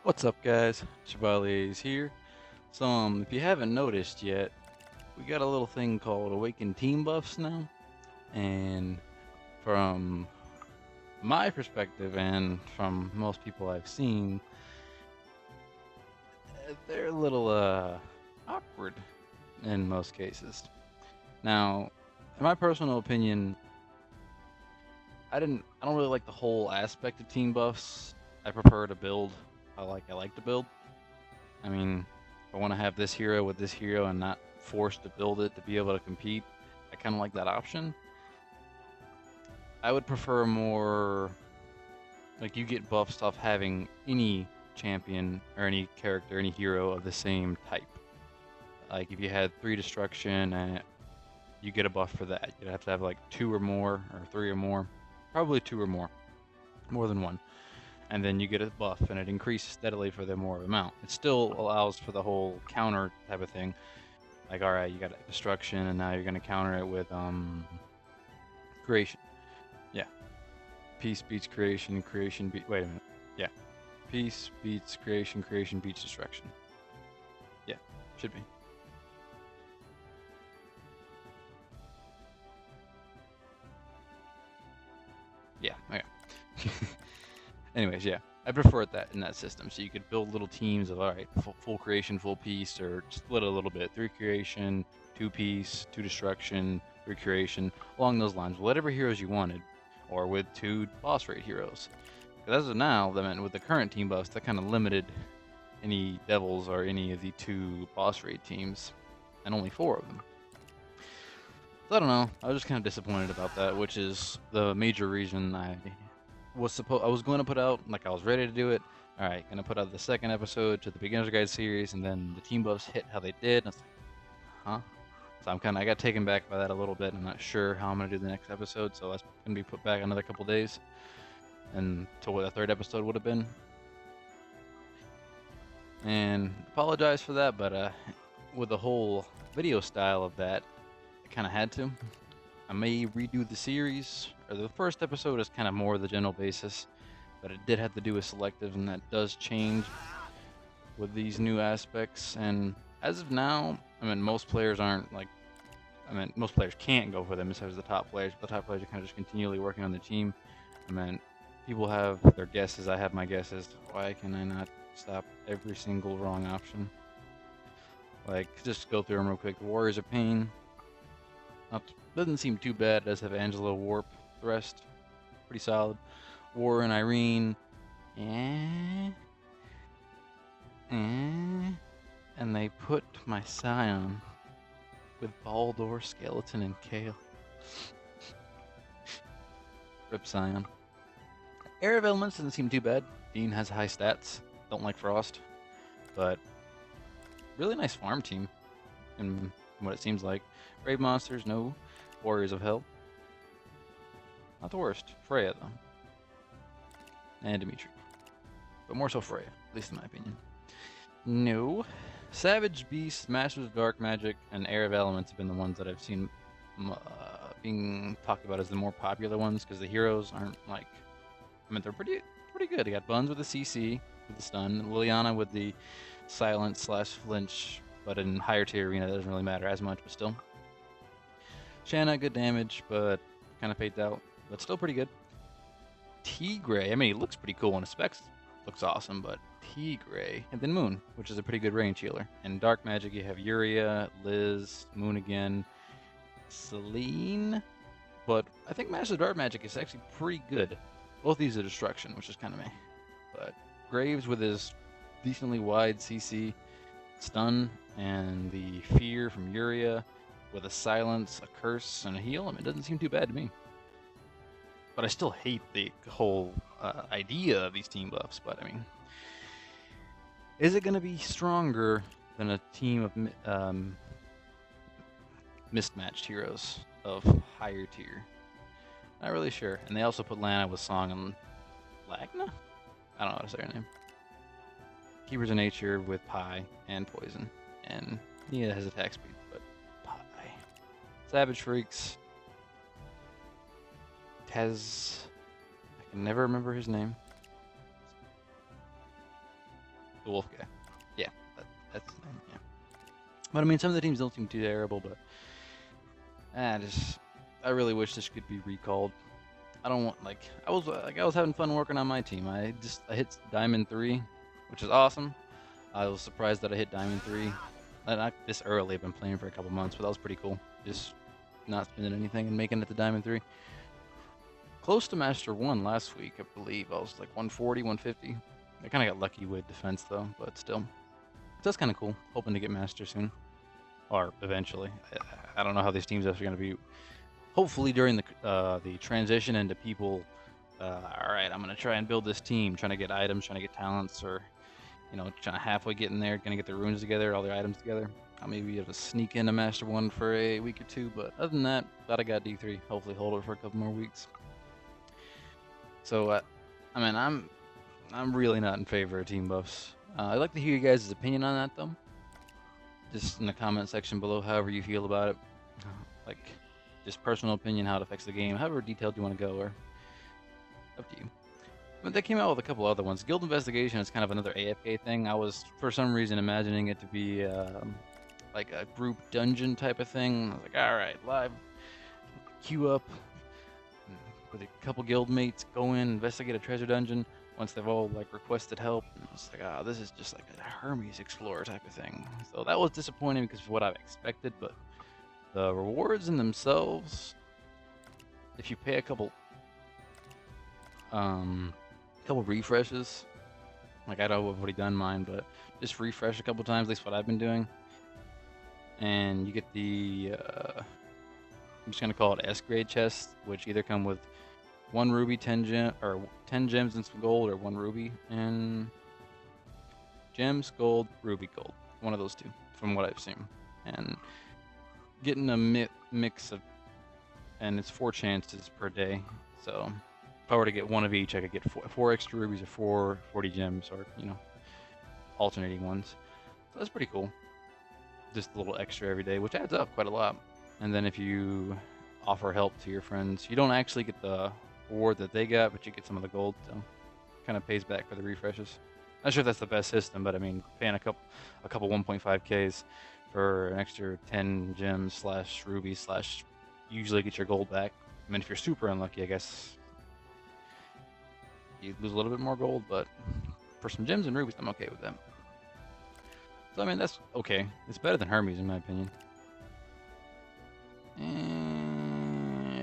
What's up, guys? Chevalier's here. So, if you haven't noticed yet, we got a little thing called Awakened Team Buffs now. And from my perspective, and from most people I've seen, they're a little awkward in most cases. Now, in my personal opinion, I don't really like the whole aspect of team buffs. I prefer to build. I like to build. I mean, if I want to have this hero with this hero and not forced to build it to be able to compete, I kind of like that option. I would prefer more like you get buffs off having any champion or any character, any hero of the same type. Like if you had 3 destruction and you get a buff for that, you'd have to have like 2 or more or 3 or more, probably 2 or more, more than one. And then you get a buff and it increases steadily for the more amount. It still allows for the whole counter type of thing. Like, all right, you got destruction, and now you're gonna counter it with creation. Yeah, peace beats creation, creation beat. Wait a minute. Yeah, peace beats creation, creation beats destruction. Yeah, should be. Yeah. Okay. Anyways, yeah, I prefer that in that system. So you could build little teams of all right, full creation, full peace, or split it a little bit. 3 creation, 2 peace, 2 destruction, 3 creation, along those lines. Whatever heroes you wanted, or with 2 boss rate heroes. Because as of now, I mean, with the current team buffs, that kind of limited any devils or any of the 2 boss rate teams, and only 4 of them. So I don't know. I was just kind of disappointed about that, which is the major reason I was going to put out, like I was ready to do it. All right, gonna put out the second episode to the beginner's guide series, and then the team buffs hit how they did. And I was like, huh? So I got taken back by that a little bit. I'm not sure how I'm gonna do the next episode, so that's gonna be put back another couple days, and to what the third episode would have been. And apologize for that, but with the whole video style of that, I kind of had to. I may redo the series, or the first episode is kind of more the general basis, but it did have to do with selective, and that does change with these new aspects. And as of now, I mean, most players aren't like, I mean, most players can't go for them besides the top players. The top players are kind of just continually working on the team. I mean, people have their guesses. I have my guesses. Why can I not stop every single wrong option? Like, just go through them real quick. The Warriors of Pain. Doesn't seem too bad. It does have Angelo Warp. The rest, pretty solid. War and Irene. Eh. Eh. And they put my Scion with Baldur, Skeleton, and Kale. Rip Scion. Air of Elements doesn't seem too bad. Dean has high stats. Don't like Frost. But really nice farm team, in what it seems like. Brave Monsters, no. Warriors of Hell. Not the worst. Freya, though. And Dimitri. But more so Freya, at least in my opinion. No. Savage Beast, Masters of Dark Magic, and Air of Elements have been the ones that I've seen being talked about as the more popular ones, because the heroes aren't like, I mean, they're pretty good. They got Buns with the CC, with the stun, Liliana with the silence / flinch, but in higher tier arena, that doesn't really matter as much, but still. Shanna, good damage, but kind of fades out, but still pretty good. Tigray, I mean, he looks pretty cool, and his specs looks awesome, but Tigray. And then Moon, which is a pretty good range healer. In Dark Magic, you have Yuria, Liz, Moon again, Celine. But I think Master of Dark Magic is actually pretty good. Both these are Destruction, which is kind of meh. But Graves with his decently wide CC, Stun, and the Fear from Yuria with a Silence, a Curse, and a Heal. I mean, it doesn't seem too bad to me. But I still hate the whole idea of these team buffs. But I mean, is it going to be stronger than a team of mismatched heroes of higher tier? Not really sure. And they also put Lana with Song and Lagna? I don't know how to say her name. Keepers of Nature with Pi and Poison. And Nia has attack speed, but Pi. Savage Freaks. I can never remember his name. The wolf guy. Yeah, that's his name, yeah. But I mean, some of the teams don't seem too terrible, but I really wish this could be recalled. I don't want I was having fun working on my team. I hit Diamond 3, which is awesome. I was surprised that I hit Diamond 3. Not this early. I've been playing for a couple months, but that was pretty cool. Just not spending anything and making it to Diamond 3. Close to Master 1 last week, I believe. I was like 140, 150. I kind of got lucky with defense, though, but still. That's kind of cool. Hoping to get Master soon. Or eventually. I don't know how these teams are going to be. Hopefully during the transition into people, alright, I'm going to try and build this team. Trying to get items, trying to get talents, or, trying to halfway get in there. Going to get the runes together, all the items together. I'll maybe be able to sneak into Master 1 for a week or two, but other than that, glad I got D3. Hopefully hold it for a couple more weeks. So, I mean, I'm really not in favor of team buffs. I'd like to hear you guys' opinion on that, though. Just in the comment section below, however you feel about it. Just personal opinion, how it affects the game, however detailed you want to go, or up to you. But they came out with a couple other ones. Guild Investigation is kind of another AFK thing. I was, for some reason, imagining it to be like a group dungeon type of thing. I was like, alright, live, queue up with a couple guild mates, go in, investigate a treasure dungeon once they've all requested help. And it's like, this is just like a Hermes Explorer type of thing. So that was disappointing because of what I've expected, but the rewards in themselves, if you pay a couple refreshes, I know I've already done mine, but just refresh a couple times, at least what I've been doing, and you get the I'm just gonna call it S grade chests, which either come with 1 ruby, 10 gems and some gold, or 1 ruby and gems, gold, ruby, gold. One of those two, from what I've seen. And getting a mix of, and it's 4 chances per day. So if I were to get 1 of each, I could get 4 extra rubies or 40 gems, or alternating ones. So that's pretty cool. Just a little extra every day, which adds up quite a lot. And then if you offer help to your friends, you don't actually get the reward that they got, but you get some of the gold, so kind of pays back for the refreshes. Not sure if that's the best system, but I mean, paying a couple 1.5Ks for an extra 10 gems / rubies / usually get your gold back. I mean, if you're super unlucky, I guess you lose a little bit more gold, but for some gems and rubies, I'm okay with that. So I mean, that's okay. It's better than Hermes in my opinion.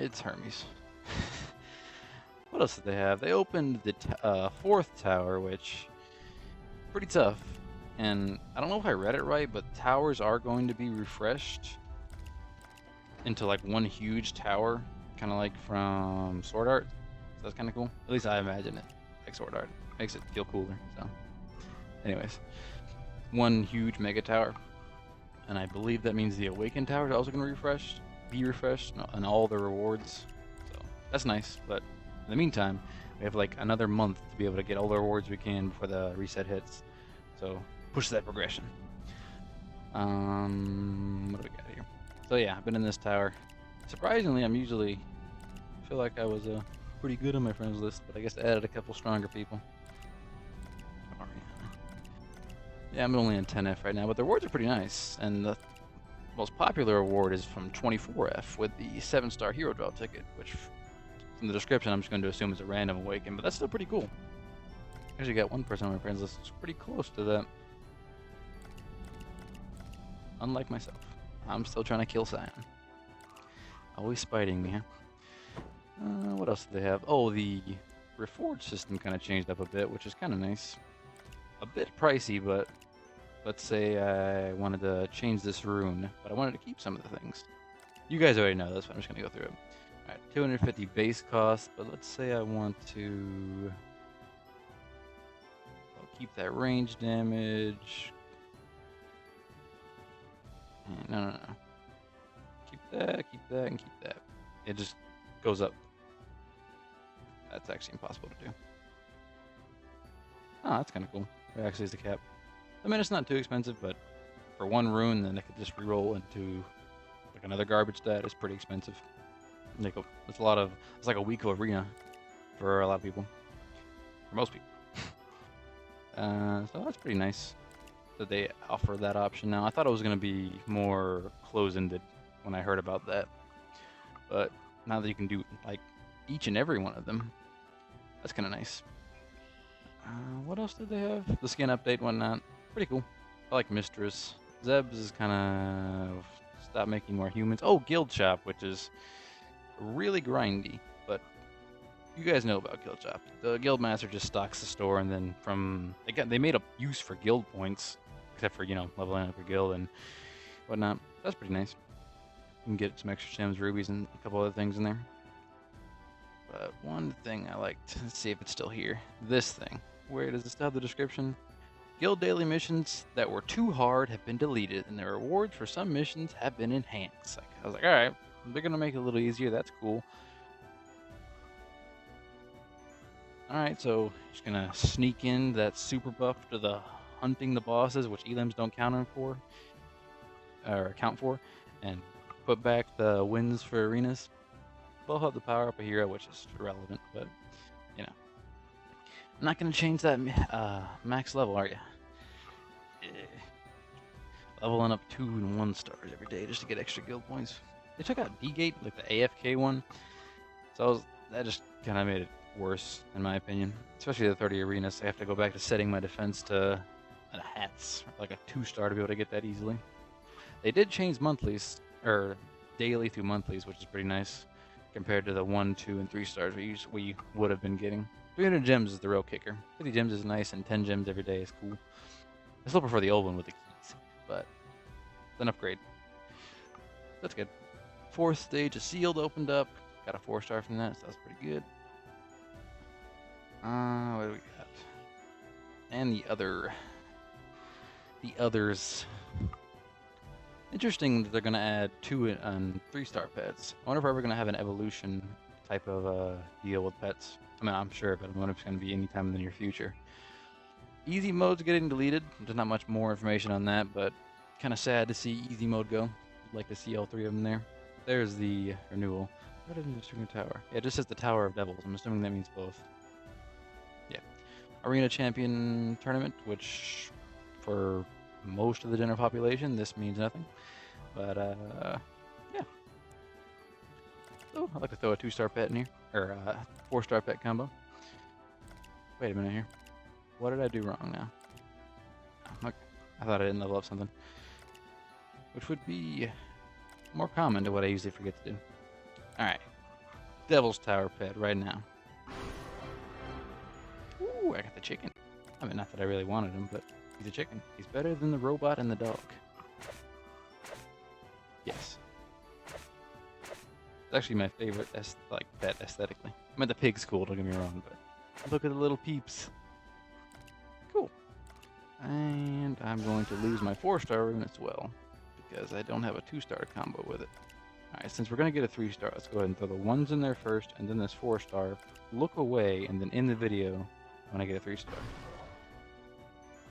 It's Hermes. What else did they have? They opened the 4th tower, which pretty tough. And I don't know if I read it right, but towers are going to be refreshed into one huge tower, kind of like from Sword Art. So that's kind of cool. At least I imagine it like Sword Art. Makes it feel cooler. So, anyways, 1 huge mega tower, and I believe that means the Awakened Tower is also going to be refreshed, and all the rewards. So that's nice. But in the meantime, we have another month to be able to get all the rewards we can before the reset hits. So push that progression. What do we got here? So yeah, I've been in this tower. Surprisingly, I feel like I was pretty good on my friends list, but I guess I added a couple stronger people. Yeah, I'm only in 10F right now, but the rewards are pretty nice, and the most popular award is from 24F with the 7-star hero draw ticket, which from the description I'm just going to assume is a random awaken, but that's still pretty cool. I actually got one person on my friends list that's pretty close to that. Unlike myself, I'm still trying to kill Scion. Always spiting me, huh? What else do they have? Oh, the reforge system kind of changed up a bit, which is kind of nice. A bit pricey, but let's say I wanted to change this rune, but I wanted to keep some of the things. You guys already know this, but I'm just going to go through it. Alright, 250 base cost, but let's say I want to keep that range damage. No. Keep that, and keep that. It just goes up. That's actually impossible to do. Oh, that's kind of cool. It actually is the cap. I mean, it's not too expensive, but for 1 rune, then I could just reroll into another garbage stat. It's pretty expensive. It's like a week of arena for a lot of people. For most people. So that's pretty nice that they offer that option now. I thought it was going to be more close-ended when I heard about that. But now that you can do like each and every one of them, that's kind of nice. What else did they have? The skin update, whatnot. Pretty cool. I like Mistress. Zeb's is kind of stop making more humans. Oh, Guild Shop, which is really grindy, but you guys know about Guild Shop. The Guild Master just stocks the store, and then they made a use for guild points, except for leveling up your guild and whatnot. That's pretty nice. You can get some extra gems, rubies, and a couple other things in there. But one thing I liked, let's see if it's still here. This thing. Where does it still have the description? Guild daily missions that were too hard have been deleted, and the rewards for some missions have been enhanced. Like, I was like, alright, they're gonna make it a little easier, that's cool. Alright, so just gonna sneak in that super buff to the hunting the bosses, which elims don't count for, and put back the wins for arenas. We'll have the power up a hero, which is irrelevant, but I'm not gonna change that max level, are you? Leveling up 2 and 1 stars every day just to get extra guild points. They took out D-Gate, like the AFK one, so that just kind of made it worse, in my opinion. Especially the 30 arenas, I have to go back to setting my defense to hats, like a 2-star to be able to get that easily. They did change monthlies, or daily through monthlies, which is pretty nice, compared to the 1, 2, and 3 stars we would have been getting. 300 gems is the real kicker. 50 gems is nice, and 10 gems every day is cool. I still prefer the old one with the keys, but it's an upgrade. That's good. 4th stage of Sealed opened up. Got a 4-star from that, so that's pretty good. What do we got? And the others. Interesting that they're gonna add 2 and 3-star pets. I wonder if we're ever gonna have an evolution type of deal with pets. I mean, I'm sure, but I wonder if it's gonna be anytime in the near future. Easy mode's getting deleted. There's not much more information on that, but kind of sad to see easy mode go. I'd like to see all 3 of them there. There's the renewal. What is the tower? Yeah, it just says the Tower of Devils. I'm assuming that means both. Yeah. Arena Champion Tournament, which for most of the general population, this means nothing. But, yeah. So, I'd like to throw a 2-star pet in here. Or, 4-star pet combo. Wait a minute here. What did I do wrong now? Okay. I thought I didn't level up something. Which would be more common to what I usually forget to do. Alright. Devil's Tower pet right now. Ooh, I got the chicken. I mean, not that I really wanted him, but he's a chicken. He's better than the robot and the dog. Yes. It's actually my favorite pet aesthetically. I mean, the pig's cool, don't get me wrong, but look at the little peeps. Cool. And I'm going to lose my 4-star rune as well, because I don't have a 2-star combo with it. Alright, since we're going to get a 3-star, let's go ahead and throw the 1s in there first, and then this 4-star. Look away, and then in the video, when I get a 3-star.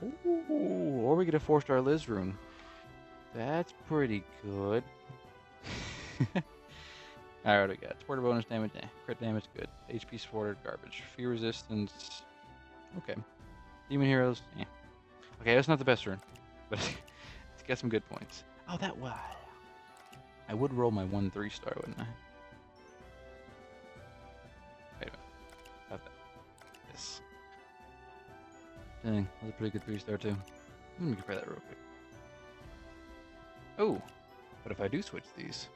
Ooh, or we get a 4-star Liz rune. That's pretty good. Alright, what do we got? Supporter bonus damage, crit damage, good. HP supporter, garbage. Fear resistance, okay. Demon heroes, okay, that's not the best rune, but it's got some good points. Oh, that was. I would roll my 1 3-star, wouldn't I? Wait a minute. How's that? Yes. Dang, that's a pretty good 3-star too. Let me compare that real quick. Oh, but if I do switch these,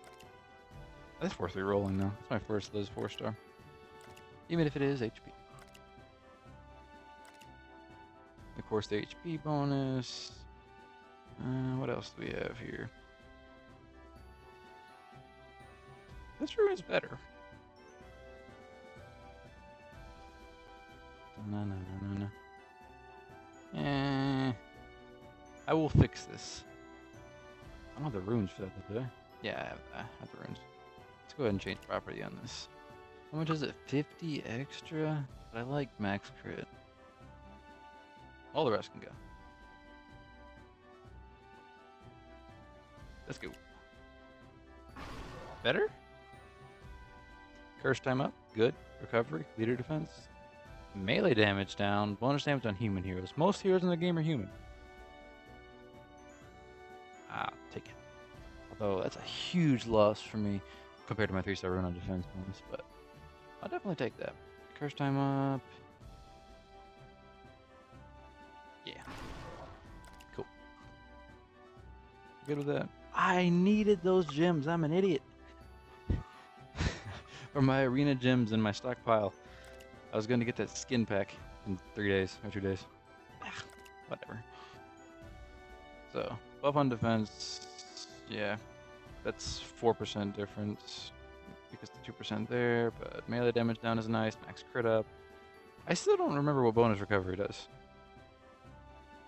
that's worth re-rolling now. That's my first Liz 4-star. Even if it is HP. Of course, the HP bonus. What else do we have here? This rune is better. No. I will fix this. I don't have the runes for that, do I? Yeah, I have the runes. Let's go ahead and change property on this. How much is it? 50 extra? But I like max crit. All the rest can go. Let's go. Better? Curse time up. Good. Recovery. Leader defense. Melee damage down, bonus damage on human heroes. Most heroes in the game are human. I'll take it. Although that's a huge loss for me compared to my 3-star rune on defense bonus, but I'll definitely take that. Curse time up. Yeah. Cool. Good with that. I needed those gems. I'm an idiot. For my arena gems in my stockpile. I was going to get that skin pack in 3 days or 2 days. Whatever. So, buff on defense. Yeah. That's 4% difference. Because the 2% there, but melee damage down is nice. Max crit up. I still don't remember what bonus recovery does.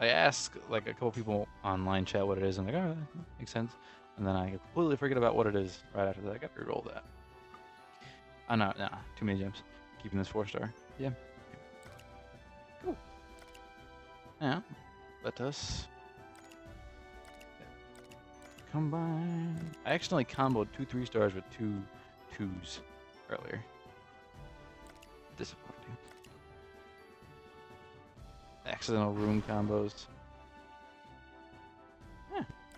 I asked like a couple people online chat what it is, and I'm like, oh, that makes sense. And then I completely forget about what it is right after that. I got to reroll that. Oh, no, too many gems. Keeping this 4-star. Yeah. Cool. Yeah. Let us combine. I accidentally comboed 2 3-stars with 2 2s earlier. Disappointing. Accidental rune combos.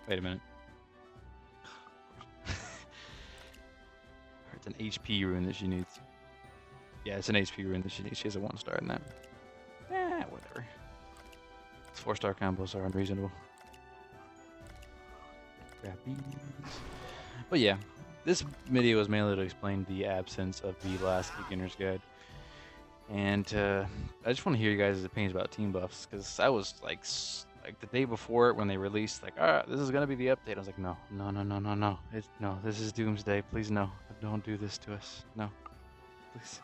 Wait a minute. It's an HP rune that she needs. Yeah, it's an HP rune that she needs. She has a 1-star in that. Whatever. These 4-star combos are unreasonable. Grab these. But yeah, this video was mainly to explain the absence of the last beginner's guide. And I just want to hear you guys' opinions about team buffs, because I was like the day before it when they released, like, this is gonna be the update. I was like, no, this is Doomsday. Please no, don't do this to us. No, please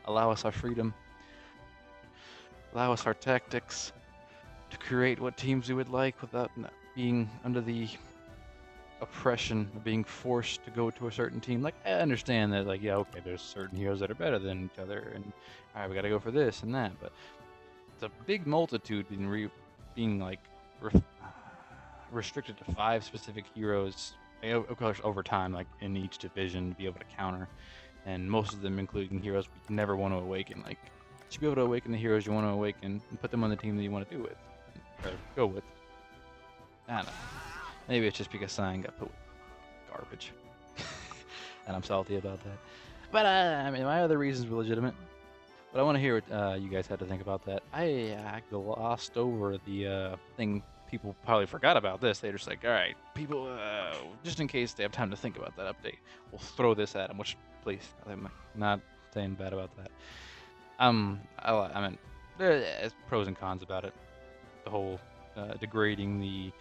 allow us our freedom. Allow us our tactics to create what teams we would like without being under the oppression of being forced to go to a certain team. Like, I understand that, like, yeah, okay, there's certain heroes that are better than each other, and all right, we gotta go for this and that, but it's a big multitude being like restricted to 5 specific heroes, of course, over time, like in each division, to be able to counter, and most of them including heroes we never want to awaken. Like, you should be able to awaken the heroes you want to awaken and put them on the team that you want to do with, or go with. I don't know. Maybe it's just because Cyan got put with garbage. And I'm salty about that. But, I mean, my other reasons were legitimate. But I want to hear what you guys had to think about that. I glossed over the thing. People probably forgot about this. They're just like, all right, people, just in case they have time to think about that update, we'll throw this at them, which, please, I'm not saying bad about that. I mean, there's pros and cons about it. The whole degrading the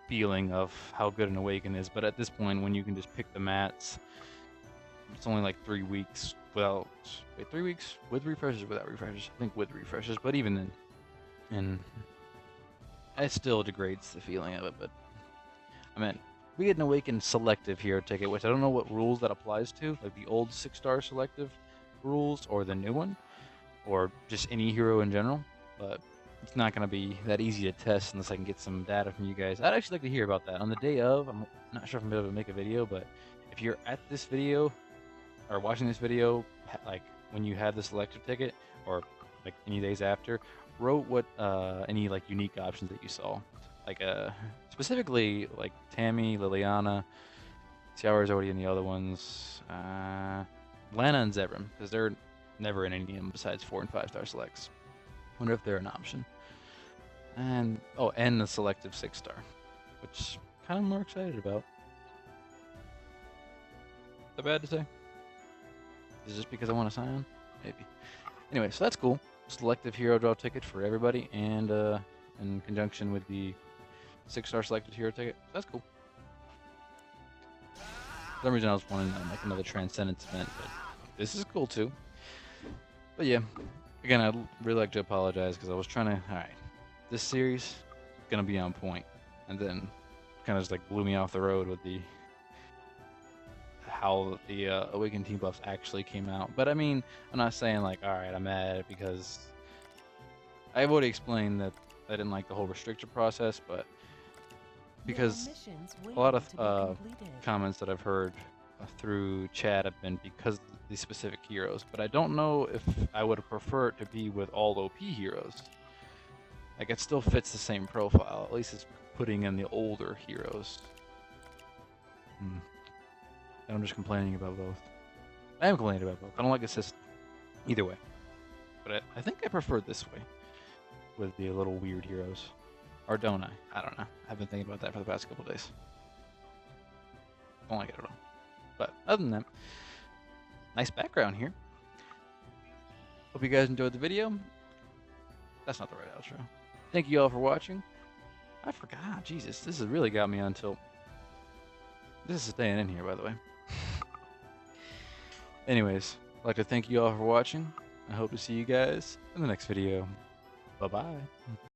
feeling of how good an Awaken is, but at this point, when you can just pick the mats, it's only like 3 weeks. Well, wait, 3 weeks with refreshers, without refreshers? I think with refreshers, but even then, and it still degrades the feeling of it. But I mean, we get an Awaken selective hero ticket, which I don't know what rules that applies to, like the old 6-star selective rules or the new one, or just any hero in general, but it's not going to be that easy to test unless I can get some data from you guys. I'd actually like to hear about that. On the day of, I'm not sure if I'm able to make a video, but if you're at this video, or watching this video, like when you had the selective ticket, or like any days after, wrote what any like unique options that you saw, like specifically like Tammy, Liliana, Xiao's already in the other ones, Lana and Zebram, because they're never in any of them besides 4 and 5-star selects. Wonder if they're an option. And and the selective 6-star, which kind of more excited about. Is that bad to say? Is it just because I want to sign on? Maybe. Anyway, so that's cool. Selective hero draw ticket for everybody, and in conjunction with the 6-star selected hero ticket. That's cool. For some reason I was wanting like another Transcendence event, but this is cool too. But yeah, again, I'd really like to apologize because I was trying to. All right, this series is gonna be on point, and then kind of just like blew me off the road with the how the Awakened team buffs actually came out. But I mean, I'm not saying like, all right, I'm mad because I've already explained that I didn't like the whole restrictor process, but because a lot of comments that I've heard through chat have been because these specific heroes, but I don't know if I would prefer it to be with all OP heroes. Like, it still fits the same profile. At least it's putting in the older heroes. I'm just complaining about both. I am complaining about both. I don't like assist either way. But I think I prefer this way with the little weird heroes. Or don't I? I don't know. I've been thinking about that for the past couple days. Don't like it at all. But other than that, nice background here. Hope you guys enjoyed the video. That's not the right outro. Thank you all for watching. I forgot. Jesus, this has really got me on tilt. This is staying in here, by the way. Anyways, I'd like to thank you all for watching. I hope to see you guys in the next video. Bye-bye.